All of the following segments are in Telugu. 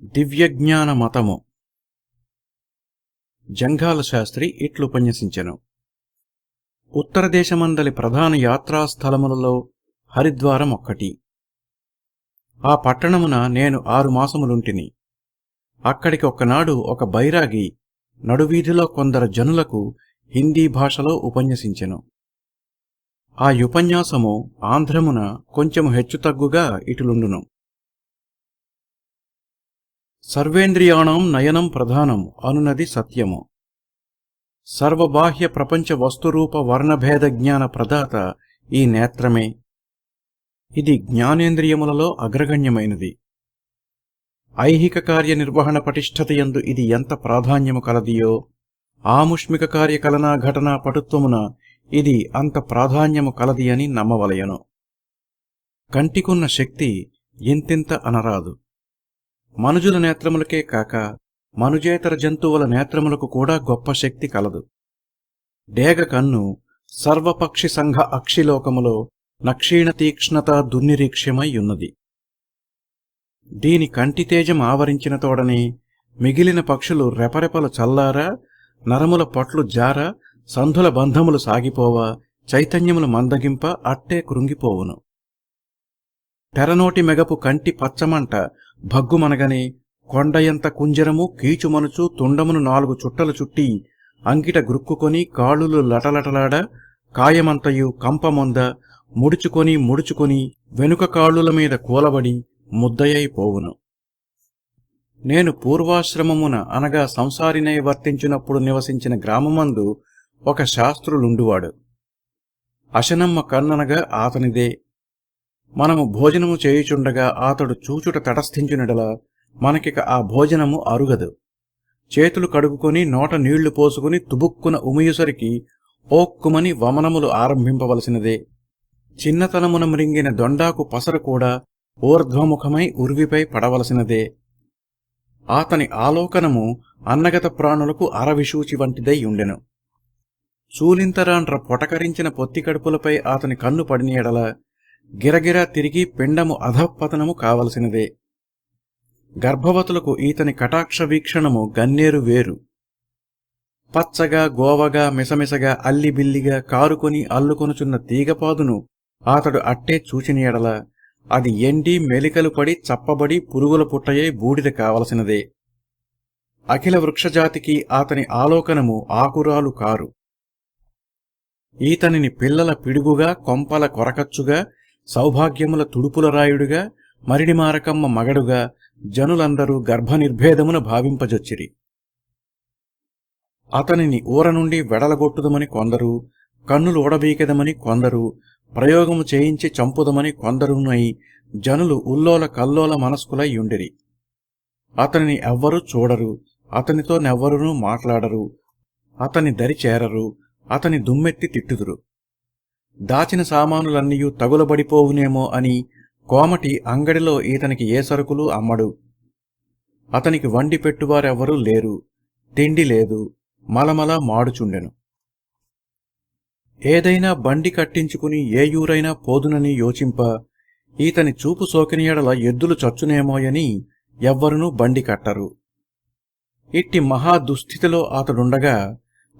దివ్యజ్ఞాన మతము. జంఘాల శాస్త్రి ఇట్లుపన్యసించెను. ఉత్తర దేశమందలి ప్రధాన యాత్రాస్థలములలో హరిద్వారం ఒక్కటి. ఆ పట్టణమున నేను 6 మాసములుంటిని. అక్కడికి ఒకనాడు ఒక బైరాగి నడువీధిలో కొందరు జనులకు హిందీ భాషలో ఉపన్యసించెను. ఆ ఉపన్యాసము ఆంధ్రమున కొంచెము హెచ్చుతగ్గుగా ఇటులుండును. సర్వేంద్రియాణం నయనం ప్రధానం అనునది సత్యము. సర్వబాహ్య ప్రపంచ వస్తురూప వర్ణభేద జ్ఞాన ప్రదాత ఈ నేత్రమే. ఇది జ్ఞానేంద్రియములలో అగ్రగణ్యమైనది. ఐహిక కార్యనిర్వహణ పటిష్టతయందు ఇది ఎంత ప్రాధాన్యము కలదియో, ఆముష్మిక కార్యకలనా ఘటనా పటుత్వమున ఇది అంత ప్రాధాన్యము కలది అని నమ్మవలయను. కంటికున్న శక్తి ఇంతింత అనరాదు. మనుజుల నేత్రములకే కాక మనుజేతర జంతువుల నేత్రములకు కూడా గొప్ప శక్తి కలదు. డేగ కన్ను సర్వపక్షి సంఘ అక్షిలోకములో నక్షీణ తీక్ష్ణత దుర్నిరీక్ష్యమై ఉన్నది. దీని కంటితేజం ఆవరించిన తోడనే మిగిలిన పక్షులు రెపరెపలు చల్లారా, నరముల పొట్లు జార, సంధుల బంధములు సాగిపోవా, చైతన్యములు మందగింప అట్టే కృంగిపోవును. తెరనోటి మెగపు కంటి పచ్చమంట భగ్గుమనగనే కొండయంత కుంజరము కీచుమనుచు తుండమును 4 చుట్టలు చుట్టి అంకిట గ్రుక్కుకొని కాళ్ళులు లటలటలాడ కాయమంతయు కంపమొంద ముడుచుకొని వెనుక కాళ్ళుల మీద కూలబడి ముద్దయైపోవును. నేను పూర్వాశ్రమమున అనగా సంసారినై వర్తించినప్పుడు నివసించిన గ్రామమందు ఒక శాస్త్రులుండువాడు. అశనమ్మ కన్ననగా ఆతనిదే. మనము భోజనము చేయుచుండగా ఆతడు చూచుట తటస్థించునెడల మనకిక ఆ భోజనము అరుగదు. చేతులు కడుగుకొని నోట నీళ్లు పోసుకుని తుబుక్కున ఉమియుసరికి ఓక్కుమని వమనములు ఆరంభింపవలసినదే. చిన్నతనమున మృంగిన దొండాకు పసరు కూడా ఊర్ధ్వముఖమై ఉర్విపై పడవలసినదే. ఆతని ఆలోకనము అన్నగత ప్రాణులకు అరవిశూచి వంటిదై ఉండెను. చూలింతరాండ్ర పొటకరించిన పొత్తికడుపులపై ఆతని కన్ను పడిన ఎడల గిరగిరా తిరిగి పిండము అధఃపతనము కావలసినదే. గర్భవతులకు ఈతని కటాక్ష వీక్షణము గన్నేరు వేరు. పచ్చగా గోవగా మిసమిసగా అల్లిబిల్లిగా కారుకొని అల్లుకొనుచున్న తీగపాదును ఆతడు అట్టే చూచిన ఎడల అది ఎండి మెలికలు పడి చప్పబడి పురుగుల పుట్టయై బూడిద కావలసినదే. అఖిల వృక్షజాతికి ఆతని ఆలోకనము ఆకురాలు కారు. ఈతనిని పిల్లల పిడుగుగా, కొంపల కొరకచ్చుగా, సౌభాగ్యముల తుడుపుల రాయుడుగా, మరిడిమారకమ్మ మగడుగా జనులందరూ గర్భనిర్భేదమున భావింపజొచ్చిరి. అతనిని ఊర నుండి వెడలగొట్టుదమని కొందరు, కన్నులు ఓడబీకెదమని కొందరు, ప్రయోగము చేయించి చంపుదమని కొందరునై జనులు ఉల్లోల కల్లోల మనస్కులై యుండిరి. అతనిని ఎవ్వరూ చూడరు, అతనితో నెవ్వరునూ మాట్లాడరు, అతని దరి చేరరు, అతని దుమ్మెత్తి తిట్టుదురు. దాచిన సామానులన్నీయూ తగులబడిపోవునేమో అని కోమటి అంగడిలో ఈతనికి ఏ సరుకులు అమ్మడు. అతనికి వండి పెట్టువారెవ్వరూ లేరు, తిండి లేదు, మలమల మాడుచుండెను. ఏదైనా బండి కట్టించుకుని ఏ యూరైనా పోదునని యోచింప ఈతని చూపు సోకిన ఎడల ఎద్దులు చచ్చునేమోయని ఎవ్వరునూ బండి కట్టరు. ఇట్టి మహాదుస్థితిలో అతడుండగా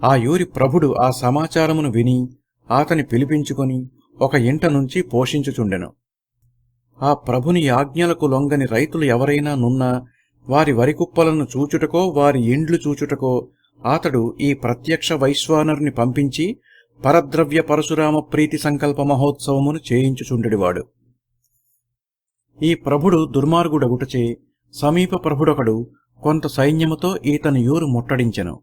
ఆ యూరి ప్రభుడు ఆ సమాచారమును విని ఆతని పిలిపించుకొని ఒక ఇంట నుంచి పోషించుచుండెను. ఆ ప్రభుని ఆజ్ఞలకు లొంగని రైతులు ఎవరైనా నున్నా వారి వరికుప్పలను చూచుటకో వారి ఇండ్లు చూచుటకో ఆతడు ఈ ప్రత్యక్ష వైశ్వానరుని పంపించి పరద్రవ్య పరశురామ ప్రీతి సంకల్ప మహోత్సవమును చేయించుచుండెడివాడు. ఈ ప్రభుడు దుర్మార్గుడగుటచే సమీప ప్రభుడొకడు కొంత సైన్యముతో ఈతని యూరు ముట్టడించెను.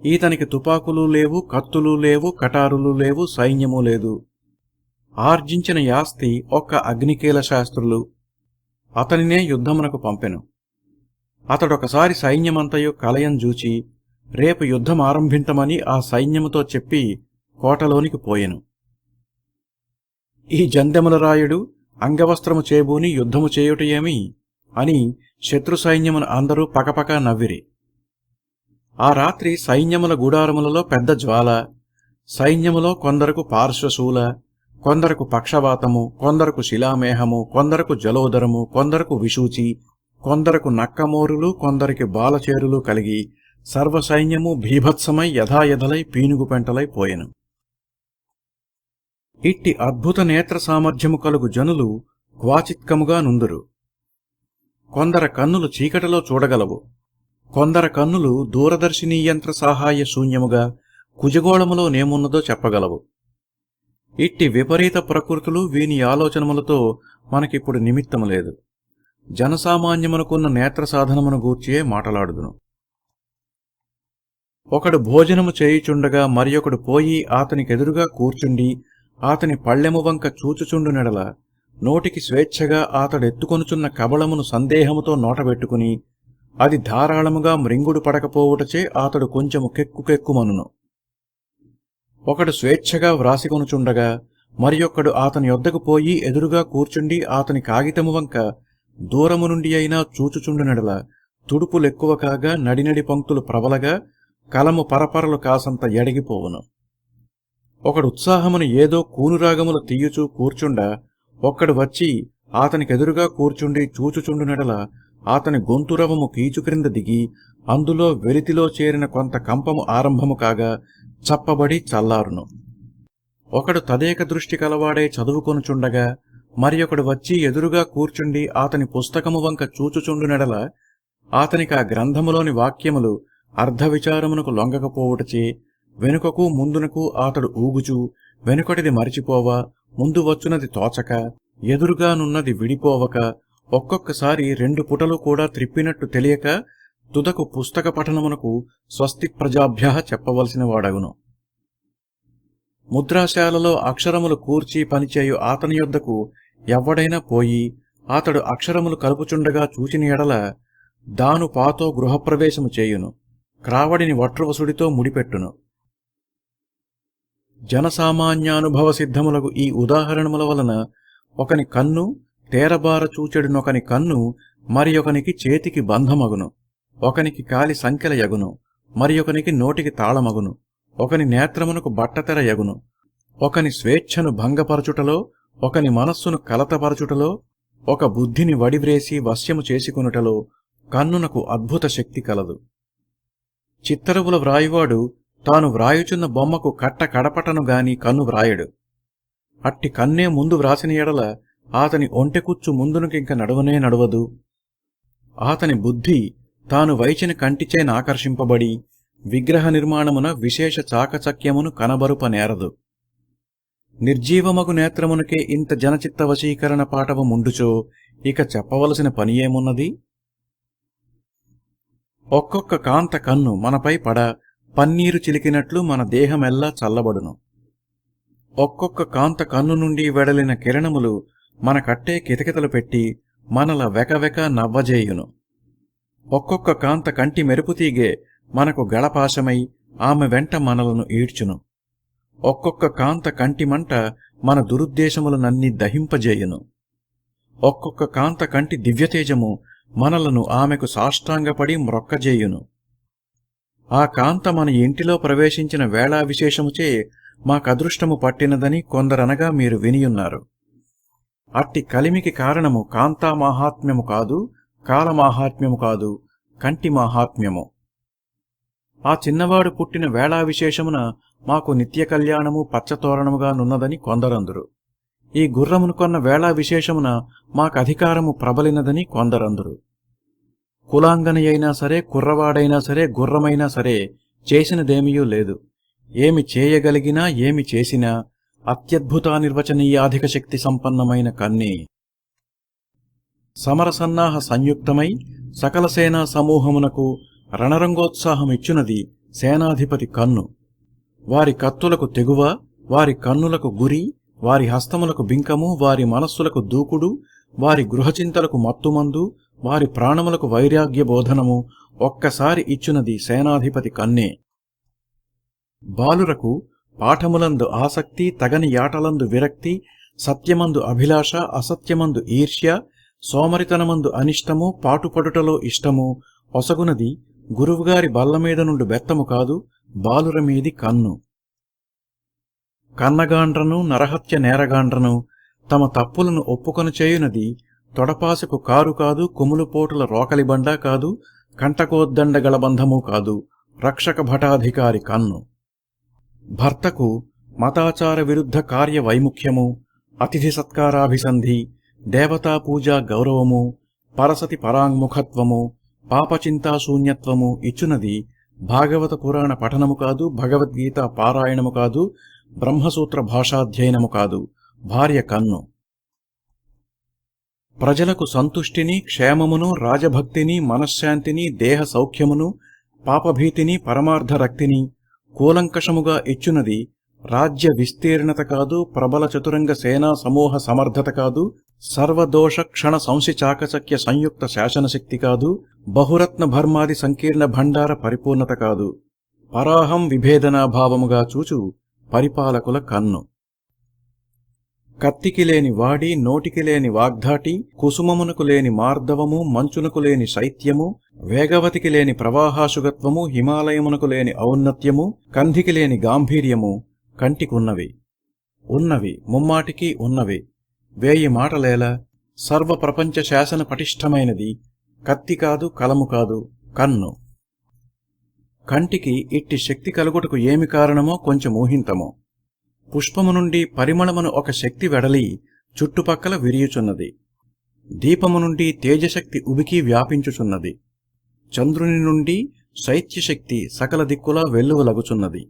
ఈతనికి తుపాకులు లేవు, కత్తులు లేవు, కటారులు లేవు, సైన్యము లేదు. ఆర్జించిన యాస్తి ఒక్క అగ్నికీల శాస్త్రులు. అతనినే యుద్ధమునకు పంపెను. అతడొకసారి సైన్యమంతయు కలయంజూచి రేపు యుద్ధమారంభింతమని ఆ సైన్యముతో చెప్పి కోటలోనికి పోయెను. ఈ జందెముల రాయుడు అంగవస్త్రము చేబూని యుద్ధము చేయుటయేమి అని శత్రు సైన్యమును అందరూ పకపకా నవ్విరి. ఆ రాత్రి సైన్యముల గుడారములలో పెద్ద జ్వాల. సైన్యములో కొందరకు పార్శ్వశూల, కొందరకు పక్షవాతము, కొందరకు శిలామేహము, కొందరకు జలోదరము, కొందరకు విషూచి, కొందరకు నక్కమోరులు, కొందరికి బాలచేరులు కలిగి సర్వసైన్యము భీభత్సమై యథాయథలై పీనుగు పెంటలై పోయెను. ఇట్టి అద్భుత నేత్ర సామర్థ్యము కలుగు జనులు క్వాచిత్కముగా నుందురు. కొందర కన్నులు చీకటిలో చూడగలవు, కొందర కన్నులు దూరదర్శినీయంత్ర సహాయ శూన్యముగా కుజగోళములో నేమున్నదో చెప్పగలవు. ఇట్టి విపరీత ప్రకృతులు వీని ఆలోచనములతో మనకిప్పుడు నిమిత్తము లేదు. జనసామాన్యమునకున్న నేత్ర సాధనమును గూర్చియే మాటలాడుదును. ఒకడు భోజనము చేయుచుండగా మరియొకడు పోయి అతనికెదురుగా కూర్చుండి అతని పళ్ళెము వంక చూచుచుండు నెడల నోటికి స్వేచ్ఛగా అతడెత్తుకొనుచున్న కబళమును సందేహముతో నోటబెట్టుకుని అది ధారాళముగా మ్రింగుడు పడకపోవుటచే అతడు కొంచెము కెక్కుకెక్కుమనును. ఒకడు స్వేచ్ఛగా వ్రాసికొనుచుండగా మరియొక్కడు అతని యొద్దకు పోయి ఎదురుగా కూర్చుండి అతని కాగితము వంక దూరము నుండి అయినా చూచుచుండు నెడల తుడుపులెక్కువ కాగా నడినడి పంక్తులు ప్రబలగా కలము పరపరలు కాసంత ఎడిగిపోవును. ఒకడు ఉత్సాహమును ఏదో కూనురాగములు తీయుచూ కూర్చుండ ఒక్కడు వచ్చి అతనికెదురుగా కూర్చుండి చూచుచుండు నెడల అతని గొంతురవము కీచుక్రింద దిగి అందులో వెలితిలో చేరిన కొంత కంపము ఆరంభము కాగా చప్పబడి చల్లారును. ఒకడు తదేక దృష్టి కలవాడే చదువుకొనుచుండగా మరియొకడు వచ్చి ఎదురుగా కూర్చుండి అతని పుస్తకము వంక చూచుచుండు నెడల అతనికి ఆ గ్రంథములోని వాక్యములు అర్ధ విచారమునకు లొంగకపోవుటచే వెనుకకు ముందునకు అతడు ఊగుచూ వెనుకటిది మరిచిపోవా, ముందు వచ్చునది తోచక, ఎదురుగానున్నది విడిపోవక, ఒక్కొక్కసారి 2 పుటలు కూడా త్రిప్పినట్టు తెలియక తుదకు పుస్తక పఠనమునకు స్వస్తి ప్రజాభ్యః చెప్పవలసిన వాడగును. ముద్రాశాలలో అక్షరములు కూర్చి పనిచేయు అతని యొద్దకు ఎవ్వడైనా పోయి అతడు అక్షరములు కలుపుచుండగా చూచిన ఎడల దాను పాతో గృహప్రవేశము చేయును, క్రావడిని వట్రువసుడితో ముడిపెట్టును. జనసామాన్యానుభవ సిద్ధములకు ఈ ఉదాహరణముల వలన ఒకని కన్ను తేరబార చూచెడునొకని కన్ను మరి ఒకనికి చేతికి బంధమగును, ఒకనికి కాలి సంకెల యగును, మరి ఒకనికి నోటికి తాళమగును, ఒకని నేత్రమునకు బట్టతెర యగును, ఒకని స్వేచ్ఛను భంగపరచుటలో, ఒకని మనస్సును కలతపరచుటలో, ఒక బుద్ధిని వడివ్రేసి వశ్యము చేసుకొనుటలో కన్నునకు అద్భుత శక్తి కలదు. చిత్తరువుల వ్రాయువాడు తాను వ్రాయుచున్న బొమ్మకు కట్ట కడపటను గాని కన్ను వ్రాయడు. అట్టి కన్నే ముందు వ్రాసిన ఎడల అతని ఒంటెకుచ్చు ముందునకింక నడవనే నడవదు. అతని బుద్ధి తాను వైచిన కంటిచేనాకర్షింపబడి విగ్రహ నిర్మాణమున విశేష చాకచక్యమును కనబరుపనేరదు. నిర్జీవమగు నేత్రమునకే ఇంత జనచిత్త వశీకరణ పాటవ ముండుచో ఇక చెప్పవలసిన పని ఏమున్నది? ఒక్కొక్క కాంత కన్ను మనపై పడ పన్నీరు చిలికినట్లు మన దేహమెల్లా చల్లబడును. ఒక్కొక్క కాంత కన్ను నుండి వెడలిన కిరణములు మన కట్టే కితకితలు పెట్టి మనల వెకవెక నవ్వజేయును. ఒక్కొక్క కాంత కంటి మెరుపుతీగే మనకు గళపాశమై ఆమె వెంట మనలను ఈడ్చును. ఒక్కొక్క కాంత కంటి మంట మన దురుద్దేశములనన్నీ దహింపజేయును. ఒక్కొక్క కాంత కంటి దివ్యతేజము మనలను ఆమెకు సాష్టాంగపడి మ్రొక్కజేయును. ఆ కాంత మన ఇంటిలో ప్రవేశించిన వేళా విశేషముచే మాకదృష్టము పట్టినదని కొందరనగా మీరు వినియున్నారు. అట్టి కలిమికి కారణము కాంతామాహాత్మ్యము కాదు, కాలమాహాత్మ్యము కాదు, కంటి మాహాత్మ్యము. ఆ చిన్నవాడు పుట్టిన వేళా విశేషమున మాకు నిత్య కళ్యాణము పచ్చతోరణముగా నున్నదని కొందరందురు. ఈ గుర్రమును కొన్న వేళా విశేషమున మాకధికారము ప్రబలినదని కొందరందురు. కులాంగని అయినా సరే, కుర్రవాడైనా సరే, గుర్రమైనా సరే చేసినదేమీయూ లేదు. ఏమి చేయగలిగినా ఏమి చేసినా అత్యద్భుతానిర్వచనీయాధిక శక్తి సంపన్నమైన కన్నే. సమరసన్నాహ సంయుక్తమై సకల సేనా సమూహమునకు రణరంగోత్సాహమిచ్చునది సేనాధిపతి కన్ను. వారి కత్తులకు తెగువ, వారి కన్నులకు గురి, వారి హస్తములకు బింకము, వారి మనస్సులకు దూకుడు, వారి గృహచింతలకు మత్తుమందు, వారి ప్రాణములకు వైరాగ్య బోధనము ఒక్కసారి ఇచ్చునది సేనాధిపతి కన్నే. బాలురకు పాఠములందు ఆసక్తి, తగని యాటలందు విరక్తి, సత్యమందు అభిలాష, అసత్యమందు ఈర్ష్య, సోమరితనమందు అనిష్టము, పాటుపడుటలో ఇష్టము ఒసగునది గురువుగారి బల్లమీద నుండి బెత్తము కాదు, బాలురమీది కన్ను. కన్నగాండ్రను, నరహత్య నేరగాండ్రను తమ తప్పులను ఒప్పుకొని చేయునది తొడపాసకు కారు కాదు, కుములుపోటుల రోకలిబండా కాదు, కంటకోద్దండగల బంధము కాదు, రక్షక భటాధికారి కన్ను. భర్తకు మతాచార విరుద్ధ కార్య వైముఖ్యము, అతిథి సత్కారాభిసంధి, దేవతా పూజా గౌరవము, పరసతి పరాంగుఖత్వము, పాపచింతాశూన్యత్వము ఇచ్చునది భాగవత పురాణ పఠనము కాదు, భగవద్గీత పారాయణము కాదు, బ్రహ్మసూత్ర భాషాధ్యయనము కాదు, భార్య కన్ను. ప్రజలకు సంతుష్టిని, క్షేమమును, రాజభక్తిని, మనశ్శాంతిని, దేహ సౌఖ్యమును, పాపభీతిని, పరమార్థరక్తిని కూలంకషముగా ఇచ్చునది రాజ్య విస్తీర్ణత కాదు, ప్రబల చతురంగ సేనా సమూహ సమర్థత కాదు, సర్వదోష క్షణ సంశిచాకచక్య సంయుక్త శాసనశక్తి కాదు, బహురత్న భర్మాది సంకీర్ణ భండార పరిపూర్ణత కాదు, పరాహం విభేదనాభావముగా చూచు పరిపాలకుల కన్ను. కత్తికి లేని వాడి, నోటికి లేని వాగ్ధాటి, కుసుమమునకు లేని మార్దవము, మంచునకు లేని శైత్యము, వేగవతికి లేని ప్రవాహాశుగత్వము, హిమాలయమునకు లేని ఔన్నత్యము, కంధికి లేని గాంభీర్యము కంటికున్నవి. ఉన్నవి, ముమ్మాటికి ఉన్నవి. వేయి మాటలేల సర్వప్రపంచ శాసన పటిష్టమైనది కత్తి కాదు, కలము కాదు, కన్ను. కంటికి ఇట్టి శక్తి కలుగుటకు ఏమి కారణమో కొంచెం ఊహింతమో. పుష్పము నుండి పరిమళమును ఒక శక్తి వెడలి చుట్టుపక్కల విరియుచున్నది. దీపము నుండి తేజశక్తి ఉబికి వ్యాపించుచున్నది. చంద్రుని నుండి శైత్యశక్తి సకల దిక్కులా వెల్లువలగుచున్నది.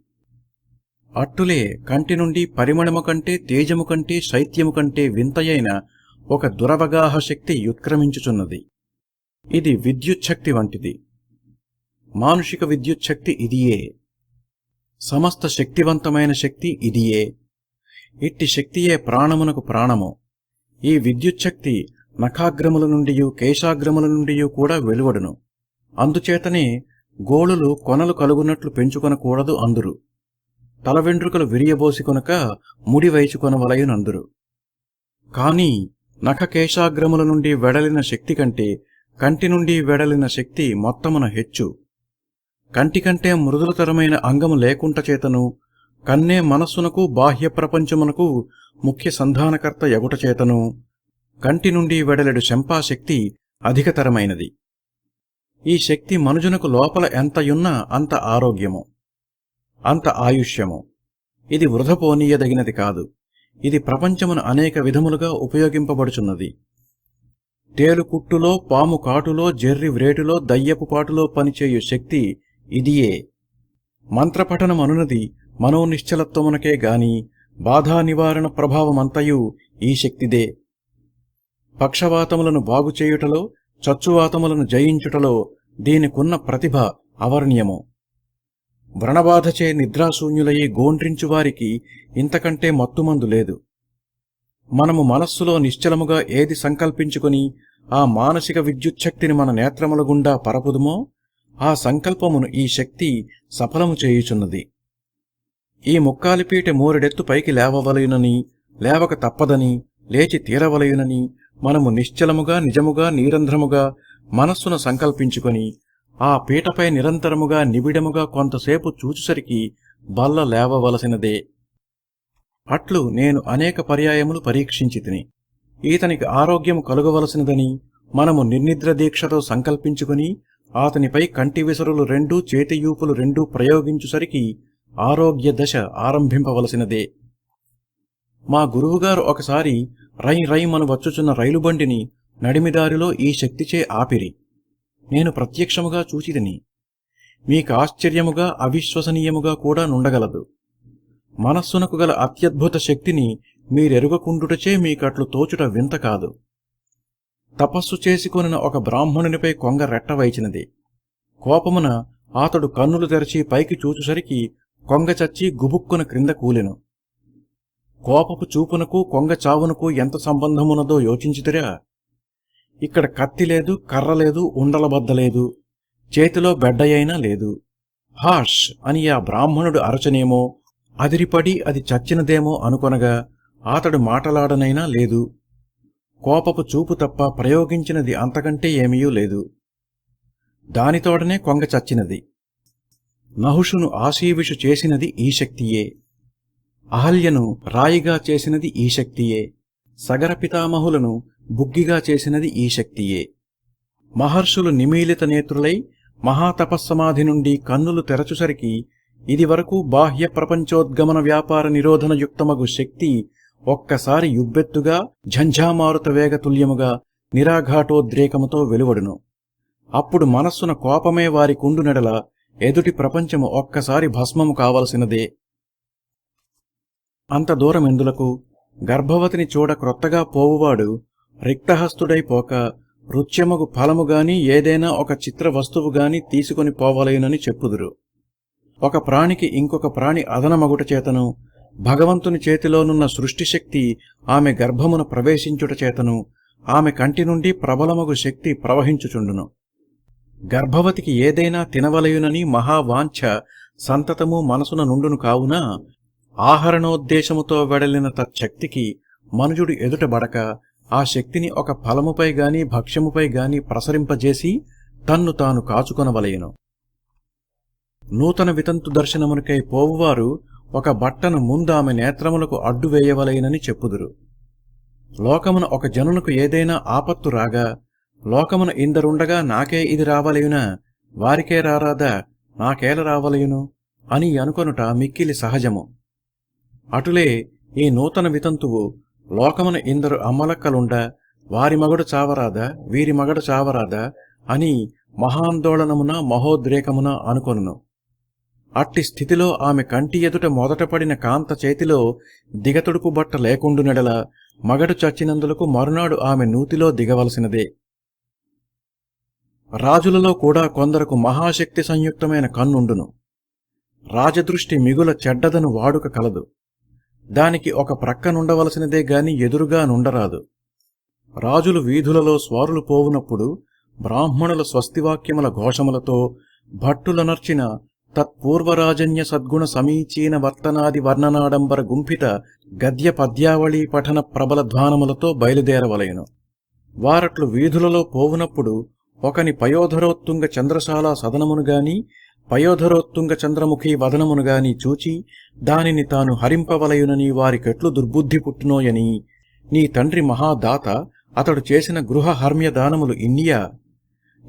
అట్టులే కంటి నుండి పరిమళము కంటే, తేజము కంటే, శైత్యము కంటే వింతయైన ఒక దురవగాహ శక్తి యుత్క్రమించుచున్నది. ఇది విద్యుచ్ఛక్తి వంటిది. మానుషిక విద్యుచ్ఛక్తి ఇదియే. సమస్త శక్తివంతమైన శక్తి ఇదియే. ఇట్టి శక్తియే ప్రాణమునకు ప్రాణము. ఈ విద్యుచ్ఛక్తి నఖాగ్రముల నుండియు కేశాగ్రముల నుండియు కూడా వెలువడును. అందుచేతనే గోళులు కొనలు కలుగునట్లు పెంచుకొనకూడదు అందురు. తల వెంట్రుకలు విరియబోసి కొనక ముడి వైచుకొనవలయునందురు. కాని నఖకేశాగ్రముల నుండి వెడలిన శక్తి కంటే కంటి నుండి వెడలిన శక్తి మొత్తమున హెచ్చు. కంటికంటే మృదులతరమైన అంగము లేకుంట చేతను, కన్నే మనస్సునకు బాహ్య ప్రపంచమునకు ముఖ్య సంధానకర్త ఎగుట చేతను కంటి నుండి వెడలెడు శంపాశక్తి అధికతరమైనది. ఈ శక్తి మనుజునకు లోపల ఎంతయున్నా అంత ఆరోగ్యము, అంత ఆయుష్యము. ఇది వృధపోనీయదగినది కాదు. ఇది ప్రపంచమును అనేక విధములుగా ఉపయోగింపబడుచున్నది. తేలు కుట్టులో, పాము కాటులో, జెర్రి వ్రేటులో, దయ్యపు పాటులో పనిచేయు శక్తి ఇదియే. మంత్రపఠనమనునది మనోనిశ్చలత్వమునకే గాని బాధా నివారణ ప్రభావమంతయు ఈ శక్తిదే. పక్షవాతములను బాగుచేయుటలో, చచ్చువాతములను జయించుటలో దీనికున్న ప్రతిభ అవర్ణ్యము. వ్రణబాధచే నిద్రాశూన్యులయ్యి గోండ్రించువారికి ఇంతకంటే మత్తుమందు లేదు. మనము మనస్సులో నిశ్చలముగా ఏది సంకల్పించుకుని ఆ మానసిక విద్యుచ్ఛక్తిని మన నేత్రముల గుండా పరపుదుమో ఆ సంకల్పమును ఈ శక్తి సఫలము చేయుచున్నది. ఈ ముక్కాలిపీట మూరెడెత్తు పైకి లేవవలయునని, లేవక తప్పదని, లేచి తీరవలయునని మనము నిశ్చలముగా, నిజముగా, నిరంధ్రముగా మనస్సును సంకల్పించుకొని ఆ పీటపై నిరంతరముగా నిబిడముగా కొంతసేపు చూచుసరికి బల్ల లేవవలసినదే. అట్లు నేను అనేక పర్యాయములు పరీక్షించితిని. ఈతనికి ఆరోగ్యము కలుగవలసినదని మనము నిర్నిద్ర దీక్షతో సంకల్పించుకుని ఆతనిపై కంటి విసరులు రెండూ, చేతియూపులు రెండూ ప్రయోగించుసరికి ఆరోగ్య దశ ఆరంభింపవలసినదే. మా గురువుగారు ఒకసారి రై రైమను వచ్చుచున్న రైలుబండిని నడిమిదారిలో ఈ శక్తిచే ఆపిరి. నేను ప్రత్యక్షముగా చూచితిని. మీకాశ్చర్యముగా, అవిశ్వసనీయముగా కూడా నుండగలదు. మనస్సునకు గల అత్యద్భుత శక్తిని మీరెరుగకుండుటచే మీకట్లు తోచుట వింత కాదు. తపస్సు చేసుకొనిన ఒక బ్రాహ్మణునిపై కొంగ రెట్టవైచినది. కోపమున అతడు కన్నులు తెరచి పైకి చూచుసరికి కొంగ చచ్చి గుబుక్కున క్రింద కూలెను. కోపపు చూపునకు కొంగ చావునకు ఎంత సంబంధమున్నదో యోచించుతిరా? ఇక్కడ కత్తి లేదు, కర్ర లేదు, ఉండలబద్దలేదు, చేతిలో బెడ్డయైనా లేదు. హాష్ అని ఆ బ్రాహ్మణుడు అరచనేమో, అదిరిపడి అది చచ్చినదేమో అనుకొనగా అతడు మాటలాడనైనా లేదు. కోపపు చూపు తప్ప ప్రయోగించినది అంతకంటే ఏమీయూ లేదు. దానితోడనే కొంగ చచ్చినది. నహుషును ఆశీవిషు చేసినది ఈ శక్తియే. అహల్యను రాయిగా చేసినది ఈ శక్తియే. సగర పితామహులను బుగ్గిగా చేసినది ఈ శక్తియే. మహర్షులు నిమీలిత నేత్రులై మహాతపస్సమాధి నుండి కన్నులు తెరచుసరికి ఇదివరకు బాహ్య ప్రపంచోద్గమన వ్యాపార నిరోధన యుక్తమగు శక్తి ఒక్కసారి యుబ్బెత్తుగా ఝంఝామారుత వేగతుల్యముగా నిరాఘాటోద్రేకముతో వెలువడును. అప్పుడు మనస్సున కోపమే వారి కుండు నెడల ఎదుటి ప్రపంచము ఒక్కసారి భస్మము కావలసినదే. అంత దూరమెందులకు? గర్భవతిని చూడ క్రొత్తగా పోవువాడు రిక్తహస్తుడైపోక రుచ్యమగు ఫలముగాని ఏదైనా ఒక చిత్ర వస్తువుగాని తీసుకొని పోవలేనని చెప్పుదురు. ఒక ప్రాణికి ఇంకొక ప్రాణి అదనమగుట చేతను, భగవంతుని చేతిలోనున్న సృష్టిశక్తి ఆమె గర్భమున ప్రవేశించుట చేతను ఆమె కంటి నుండి ప్రబలమగు శక్తి ప్రవహించుచుండును. గర్భవతికి ఏదైనా తినవలయునని మహావాంఛ సంతతము మనసున నుండును కావున ఆహరణోద్దేశముతో వెడలిన తచ్చక్తికి మనుజుడు ఎదుటబడక ఆ శక్తిని ఒక ఫలముపై గాని భక్ష్యముపై గాని ప్రసరింపజేసి తన్ను తాను కాచుకొనవలయును. నూతన వితంతు దర్శనమునికై పోవువారు ఒక బట్టను ముందామె నేత్రములకు అడ్డువేయవలయునని చెప్పుదురు. లోకమున ఒక జనునకు ఏదైనా ఆపత్తు రాగా, లోకమున ఇందరుండగా నాకే ఇది రావలయునా, వారికే రారాదా, నాకేల రావలయును అని అనుకొనుట మిక్కిలి సహజము. అటులే ఈ నూతన వితంతువు లోకమున ఇందరు అమ్మలక్కలుండ వారి మగడు చావరాదా, వీరి మగడు చావరాదా అని మహాందోళనమున మహోద్రేకమున అనుకొనును. అట్టి స్థితిలో ఆమె కంటి ఎదుట మొదటపడిన కాంత చేతిలో దిగతుడుపు బట్ట లేకుండునెడల మగడు చచ్చినందులకు మరునాడు ఆమె నూతిలో దిగవలసినదే. రాజులలో కూడా కొందరకు మహాశక్తి సంయుక్తమైన కన్నుండును. రాజదృష్టి మిగుల చెడ్డదను వాడుక కలదు. దానికి ఒక ప్రక్కనుండవలసినదే గాని ఎదురుగా నుండరాదు. రాజులు వీధులలో స్వారులు పోవునప్పుడు బ్రాహ్మణుల స్వస్తివాక్యముల ఘోషములతో భట్టులనర్చిన తత్పూర్వరాజన్య సద్గుణ సమీచీన వర్తనాది వర్ణనాడంబర గుంఫిత గద్య పద్యావళీ పఠన ప్రబల ధ్వానములతో బయలుదేరవలయను. వారట్లు వీధులలో పోవునప్పుడు ఒకని పయోధరోత్తుంగ చంద్రశాలా సదనమునుగాని పయోధరోత్తుంగ చంద్రముఖీ వదనమునుగాని చూచి దానిని తాను హరింపవలయునని వారికెట్లు దుర్బుద్ధి పుట్టునోయని, నీ తండ్రి మహాదాత అతడు చేసిన గృహ హర్మ్యదానములు ఇన్నియా?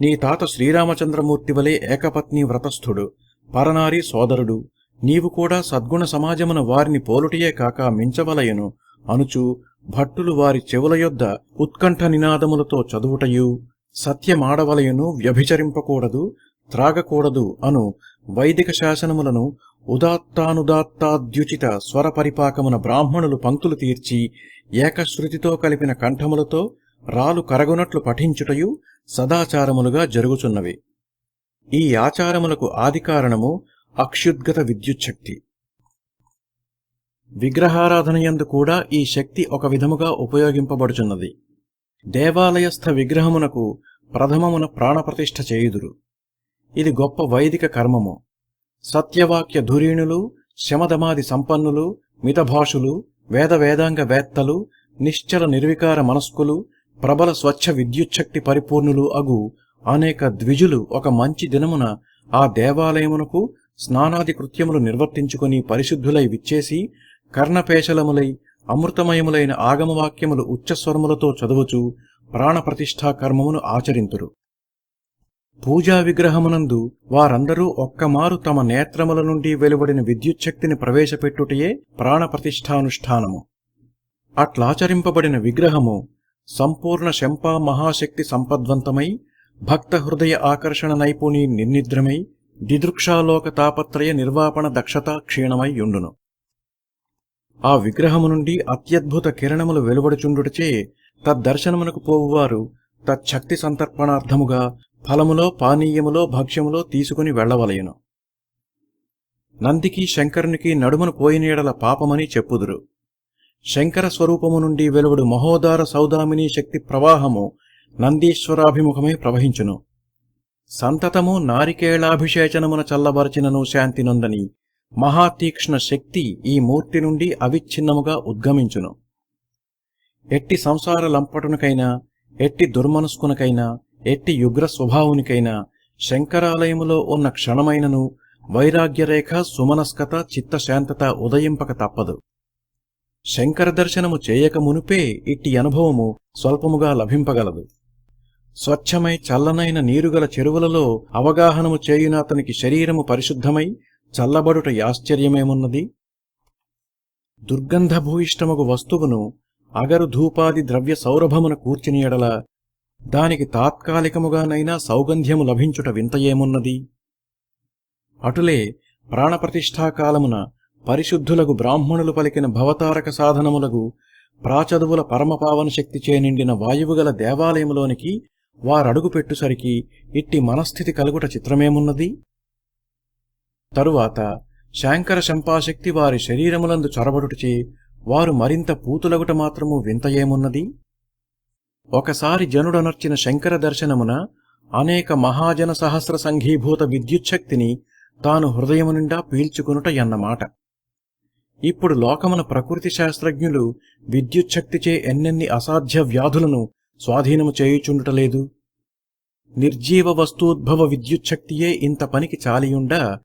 నీ తాత శ్రీరామచంద్రమూర్తి వలె ఏకపత్ని వ్రతస్థుడు, పరనారి సోదరుడు, నీవు కూడా సద్గుణ సమాజమున వారిని పోలుటియే కాక మించవలయను అనుచు భట్టులు వారి చెవుల యొద్ద ఉత్కంఠ నినాదములతో చదువుటయు, సత్యమాడవలయను, వ్యభిచరింపకూడదు, త్రాగకూడదు అను వైదిక శాసనములను ఉదాత్తానుదాత్తాద్యుచిత స్వర పరిపాకమున బ్రాహ్మణులు పంక్తులు తీర్చి ఏకశ్రుతితో కలిపిన కంఠములతో రాలు కరగునట్లు పఠించుటయు సదాచారములుగా జరుగుచున్నవి. ఈ ఆచారములకు ఆదికారణము అక్షుద్గత విద్యుచ్ఛక్తి. విగ్రహారాధనయందు కూడా ఈ శక్తి ఒక విధముగా ఉపయోగింపబడుచున్నది. దేవాలయస్థ విగ్రహమునకు ప్రథమమున ప్రాణప్రతిష్ఠ చేయుదురు. ఇది గొప్ప వైదిక కర్మము. సత్యవాక్య ధురీణులు, శమదమాది సంపన్నులు, మితభాషులు, వేదాంగ వేత్తలు, నిశ్చల నిర్వికార మనస్కులు, ప్రబల స్వచ్ఛ విద్యుచ్ఛక్తి పరిపూర్ణులు అగు అనేక ద్విజులు ఒక మంచి దినమున ఆ దేవాలయమునకు స్నానాది కృత్యములు నిర్వర్తించుకుని పరిశుద్ధులై విచ్చేసి కర్ణపేశలములై అమృతమయములైన ఆగమవాక్యములు ఉచ్చస్వరములతో చదువుచు ప్రాణప్రతిష్ఠా కర్మమును ఆచరింతురు. పూజా విగ్రహమునందు వారందరూ ఒక్కమారు తమ నేత్రముల నుండి వెలువడిన విద్యుచ్ఛక్తిని ప్రవేశపెట్టుటయే ప్రాణప్రతిష్ఠానుష్ఠానము. అట్లాచరింపబడిన విగ్రహము సంపూర్ణ శంపా మహాశక్తి సంపద్వంతమై భక్త హృదయ ఆకర్షణ నైపుణి నిర్నిద్రమై దిదృక్షాలోక తాపత్రయ నిర్వాపణ దక్షత క్షీణమై యుండును. ఆ విగ్రహము నుండి అత్యద్భుత కిరణములు వెలువడుచుండుటచే తద్దర్శనమునకు పోవువారు తచ్చక్తి సంతర్పణార్థముగా ఫలములో, పానీయములో, భక్ష్యములో తీసుకుని వెళ్లవలయును. నందికి శంకరునికి నడుమును పోయినీడల పాపమని చెప్పుదురు. శంకర స్వరూపము నుండి వెలువడు మహోదార సౌదామిని శక్తి ప్రవాహము నందీశ్వరాభిముఖమై ప్రవహించును. సంతతము నారికేళాభిషేచనమున చల్లబరచినను శాంతి నొందని మహాతీక్ష్ణ శక్తి ఈ మూర్తి నుండి అవిచ్ఛిన్నముగా ఉద్గమించును. ఎట్టి సంసార లంపటునికైనా, ఎట్టి దుర్మనస్కునకైనా, ఎట్టి యుగ్ర స్వభావునికైనా శంకరాలయములో ఉన్న క్షణమైనను వైరాగ్యరేఖ, సుమనస్కత, చిత్తశాంతత ఉదయింపక తప్పదు. శంకర దర్శనము చేయక మునుపే ఇట్టి అనుభవము స్వల్పముగా లభింపగలదు. స్వచ్ఛమై చల్లనైన నీరుగల చెరువులలో అవగాహనము చేయున అతనికి శరీరము పరిశుద్ధమై చల్లబడుట ఆశ్చర్యమేమున్నది? దుర్గంధభూయిష్టమగు వస్తువును అగరు ధూపాది ద్రవ్య సౌరభమున కూర్చుని ఎడల దానికి తాత్కాలికముగానైనా సౌగంధ్యము లభించుట వింతయేమున్నది? అటులే ప్రాణప్రతిష్ఠాకాలమున పరిశుద్ధులగు బ్రాహ్మణులు పలికిన భవతారక సాధనములగు ప్రాచదువుల పరమపావన శక్తిచే నిండిన వాయువుగల దేవాలయములోనికి వారడుగుపెట్టుసరికి ఇట్టి మనస్థితి కలుగుట చిత్రమేమున్నది? తరువాత శాంకర శంపాశక్తి వారి శరీరములందు చొరబడుటచే వారు మరింత పూతులగుట మాత్రము వింతయేమున్నది? ఒకసారి జనుడనర్చిన శంకర దర్శనమున అనేక మహాజన సహస్ర సంఘీభూత విద్యుచ్ఛక్తిని తాను హృదయము నిండా పీల్చుకునుట ఎన్నమాట. ఇప్పుడు లోకమున ప్రకృతి శాస్త్రజ్ఞులు విద్యుచ్ఛక్తిచే ఎన్నెన్ని అసాధ్య వ్యాధులను స్వాధీనము చేయుచుండుటలేదు. నిర్జీవ వస్తూద్భవ విద్యుచ్ఛక్తియే ఇంత పనికి చాలియుండా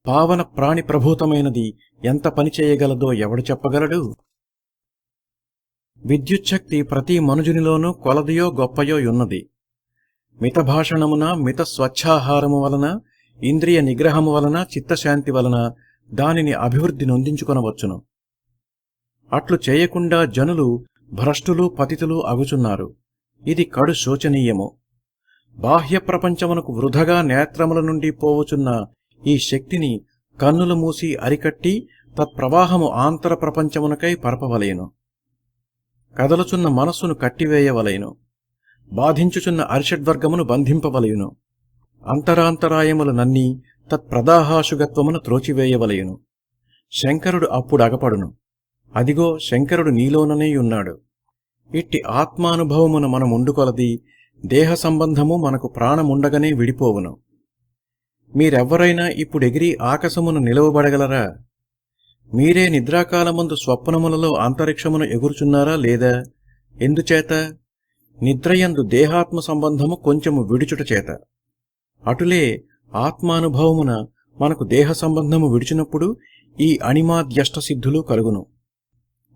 పావన ప్రాణి ప్రభూతమైనది ఎంత పని చేయగలదో ఎవడు చెప్పగలడు? విద్యుచ్ఛక్తి ప్రతి మనుజునిలోనూ కొలదియో గొప్పయో యున్నది. మితభాషణమున మిత స్వచ్ఛాహారము వలన ఇంద్రియ నిగ్రహము వలన చిత్తశాంతి వలన దానిని అభివృద్ధి నొందించుకొనవచ్చును. అట్లు చేయకుండా జనులు భ్రష్టులు పతితులు అగుచున్నారు. ఇది కడు శోచనీయము. బాహ్య ప్రపంచమునకు వృధగా నేత్రముల నుండి పోవుచున్న ఈ శక్తిని కన్నులు మూసి అరికట్టి తత్ప్రవాహము ఆంతర ప్రపంచమునకై పరపవలేను. కదలుచున్న మనస్సును కట్టివేయవలెను. బాధించుచున్న అరిషడ్వర్గమును బంధింపవలయును. అంతరాంతరాయములు నన్ని తత్ప్రదాహాశుగత్వమును త్రోచివేయవలయును. శంకరుడు అప్పుడగపడును. అదిగో శంకరుడు నీలోననేయున్నాడు. ఇట్టి ఆత్మానుభవమును మనముండుకొలది దేహ సంబంధము మనకు ప్రాణముండగనే విడిపోవును. మీరెవ్వరైనా ఇప్పుడెగిరి ఆకాశమును నిలవబడగలరా? మీరే నిద్రాకాలమందు స్వప్నములలో అంతరిక్షమును ఎగురుచున్నారా లేదా? ఎందుచేత? నిద్రయందు దేహాత్మ సంబంధము కొంచెము విడుచుట చేత. అటులే ఆత్మానుభవమున మనకు దేహ సంబంధము విడిచినప్పుడు ఈ అణిమాద్యష్టసిద్ధులు కలుగును.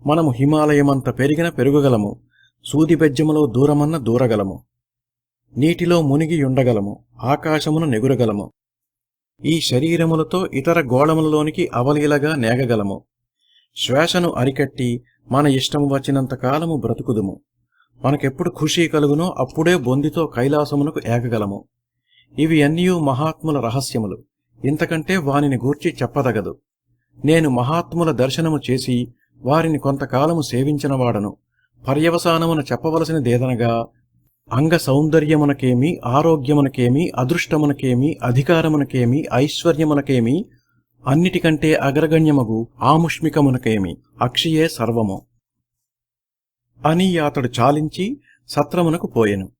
మనము హిమాలయమంత పెరిగిన పెరుగగలము, సూదిబెజ్జములో దూరమన్న దూరగలము, నీటిలో మునిగియుండగలము, ఆకాశమును నెగురగలము. ఈ శరీరములతో ఇతర గోళములలోనికి అవలీలగా నేగగలము. శ్వాసను అరికట్టి మన ఇష్టము వచ్చినంత కాలము బ్రతుకుదుము. మనకెప్పుడు ఖుషీ కలుగునో అప్పుడే బొందితో కైలాసమునకు ఏగగలము. ఇవి అన్నియూ మహాత్ముల రహస్యములు. ఇంతకంటే వానిని గూర్చి చెప్పదగదు. నేను మహాత్ముల దర్శనము చేసి వారిని కొంతకాలము సేవించినవాడను. పర్యవసానమున చెప్పవలసినదేదనగా అంగ సౌందర్యమునకేమి, ఆరోగ్యమునకేమి, అదృష్టమునకేమి, అధికారమునకేమి, ఐశ్వర్యమునకేమి, అన్నిటికంటే అగ్రగణ్యమగు ఆముష్మికమునకేమి అక్షియే సర్వము అని అతడు చాలించి సత్రమునకు పోయెను.